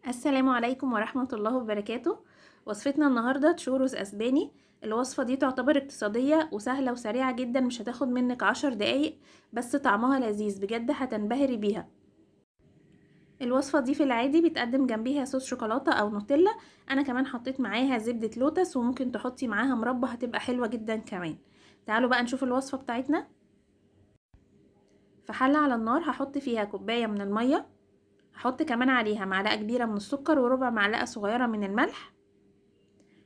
السلام عليكم ورحمة الله وبركاته. وصفتنا النهاردة تشوروز اسباني. الوصفة دي تعتبر اقتصادية وسهلة وسريعة جدا، مش هتاخد منك 10 دقايق، بس طعمها لذيذ بجد، هتنبهري بيها. الوصفة دي في العادي بيتقدم جنبيها صوص شوكولاتة او نوتيلا. انا كمان حطيت معاها زبدة لوتس، وممكن تحطي معاها مربى، هتبقى حلوة جدا كمان. تعالوا بقى نشوف الوصفة بتاعتنا. في حلة على النار هحط فيها كوباية من المية، هحط كمان عليها معلقة كبيرة من السكر وربع معلقة صغيرة من الملح،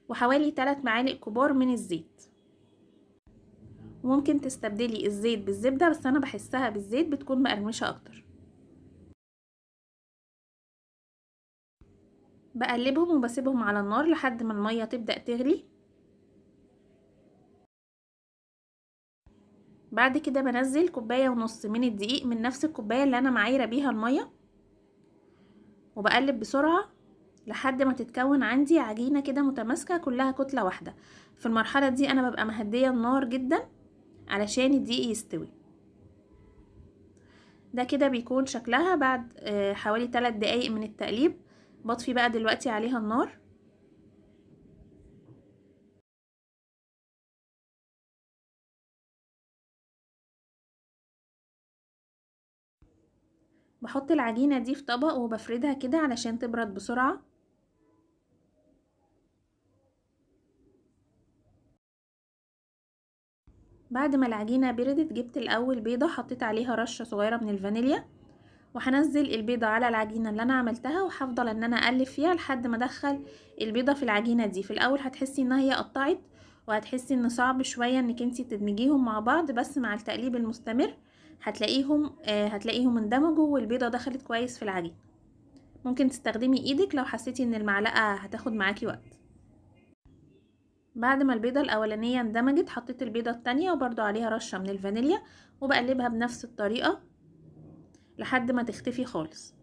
وحوالي 3 معالق كبار من الزيت. وممكن تستبدلي الزيت بالزبدة، بس انا بحسها بالزيت بتكون مقرمشة اكتر. بقلبهم وبسيبهم على النار لحد ما المية تبدأ تغلي. بعد كده بنزل كوباية ونص من الدقيق من نفس الكوباية اللي انا معايرة بيها المية، وبقلب بسرعة لحد ما تتكون عندي عجينة كده متماسكة كلها كتلة واحدة. في المرحلة دي انا ببقى مهدية النار جدا علشان الدقيق يستوي. ده كده بيكون شكلها بعد حوالي 3 دقايق من التقليب. بطفي بقى دلوقتي عليها النار. بحط العجينة دي في طبق وبفردها كده علشان تبرد بسرعة. بعد ما العجينة بردت جبت الأول بيضة، حطيت عليها رشة صغيرة من الفانيليا، وهنزل البيضة على العجينة اللي أنا عملتها، وهفضل ان انا اقلب فيها لحد ما ادخل البيضة في العجينة دي. في الأول هتحسي انها هي قطعت، وهتحسي ان صعب شوية انك انتي تدمجيهم مع بعض، بس مع التقليب المستمر هتلاقيهم اندمجوا والبيضة دخلت كويس في العجينة. ممكن تستخدمي ايدك لو حسيتي ان المعلقة هتاخد معاكي وقت. بعد ما البيضة الأولانية اندمجت حطيت البيضة التانية وبرضو عليها رشة من الفانيليا، وبقلبها بنفس الطريقة لحد ما تختفي خالص.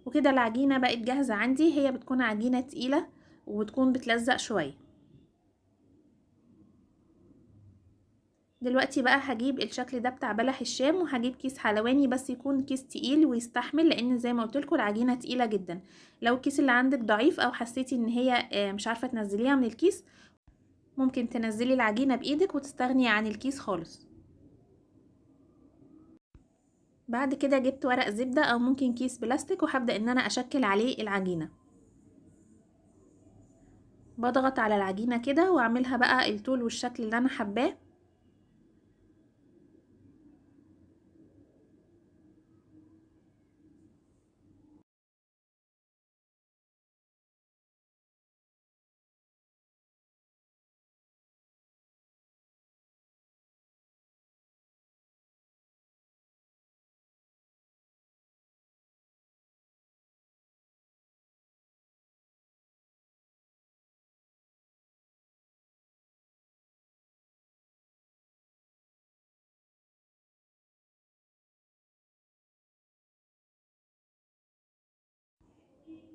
وكده العجينة بقت جاهزة عندي. هي بتكون عجينة تقيلة وبتكون بتلزق شوية. دلوقتي بقى هجيب الشكل ده بتاع بلح الشام، وهجيب كيس حلواني بس يكون كيس تقيل ويستحمل، لان زي ما قلتلكوا العجينة تقيلة جدا. لو الكيس اللي عندك ضعيف او حسيتي ان هي مش عارفة تنزليها من الكيس، ممكن تنزلي العجينة بايدك وتستغني عن الكيس خالص. بعد كده جبت ورق زبدة او ممكن كيس بلاستيك، وهبدأ ان انا اشكل عليه العجينة. بضغط على العجينة كده واعملها بقى الطول والشكل اللي انا حباه.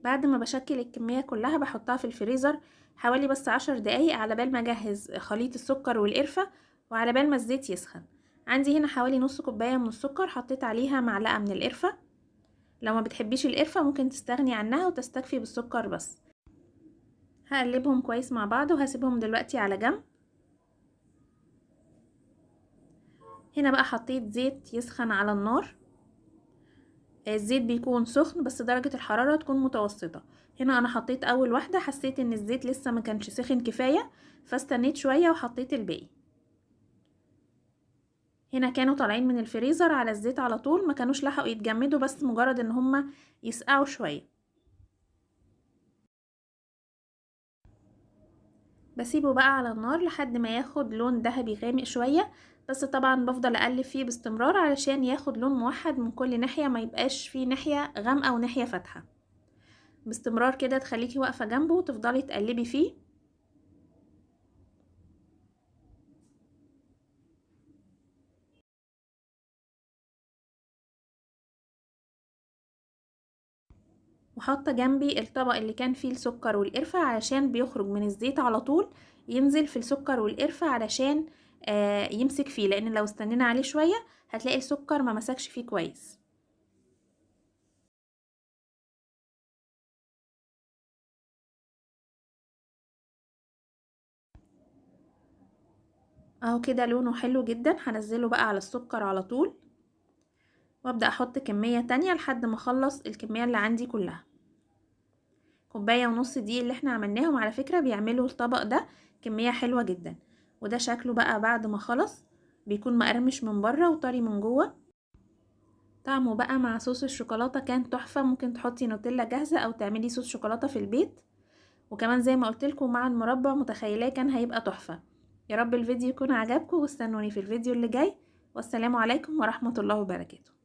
بعد ما بشكل الكمية كلها بحطها في الفريزر حوالي بس 10 دقايق، على بال ما اجهز خليط السكر والقرفة، وعلى بال ما الزيت يسخن. عندي هنا حوالي نص كوباية من السكر، حطيت عليها معلقة من القرفة. لو ما بتحبيش القرفة ممكن تستغني عنها وتستكفي بالسكر بس. هقلبهم كويس مع بعض وهسيبهم دلوقتي على جنب. هنا بقى حطيت زيت يسخن على النار. الزيت بيكون سخن بس درجة الحرارة تكون متوسطة. هنا انا حطيت اول واحدة، حسيت ان الزيت لسه ما كانش سخن كفاية، فاستنيت شوية وحطيت الباقي. هنا كانوا طالعين من الفريزر على الزيت على طول، ما كانوش لحقوا يتجمدوا، بس مجرد ان هما يسقعوا شوية. بسيبه بقى على النار لحد ما ياخد لون ذهبي غامق شوية، بس طبعا بفضل اقلب فيه باستمرار علشان ياخد لون موحد من كل ناحية، ما يبقاش فيه ناحية غامقة وناحية فاتحة. باستمرار كده تخليكي واقفة جنبه وتفضلي تقلبي فيه. وحاطه جنبي الطبق اللي كان فيه السكر والقرفة علشان بيخرج من الزيت على طول ينزل في السكر والقرفة، علشان يمسك فيه، لان لو استنينا عليه شوية هتلاقي السكر ما مسكش فيه كويس. اهو كده لونه حلو جدا. هنزله بقى على السكر على طول، وابدأ احط كمية تانية لحد ما اخلص الكمية اللي عندي كلها. 1.5 كوب دي اللي احنا عملناهم على فكرة بيعملوا الطبق ده كمية حلوة جدا. وده شكله بقى بعد ما خلص، بيكون مقرمش من بره وطري من جوه. طعمه بقى مع صوص الشوكولاتة كان تحفة. ممكن تحطي نوتيلا جاهزة او تعملي صوص شوكولاتة في البيت، وكمان زي ما قلتلكم مع المربى متخيلاه كان هيبقى تحفة. يا رب الفيديو يكون عجبكم، واستنوني في الفيديو اللي جاي. والسلام عليكم ورحمة الله وبركاته.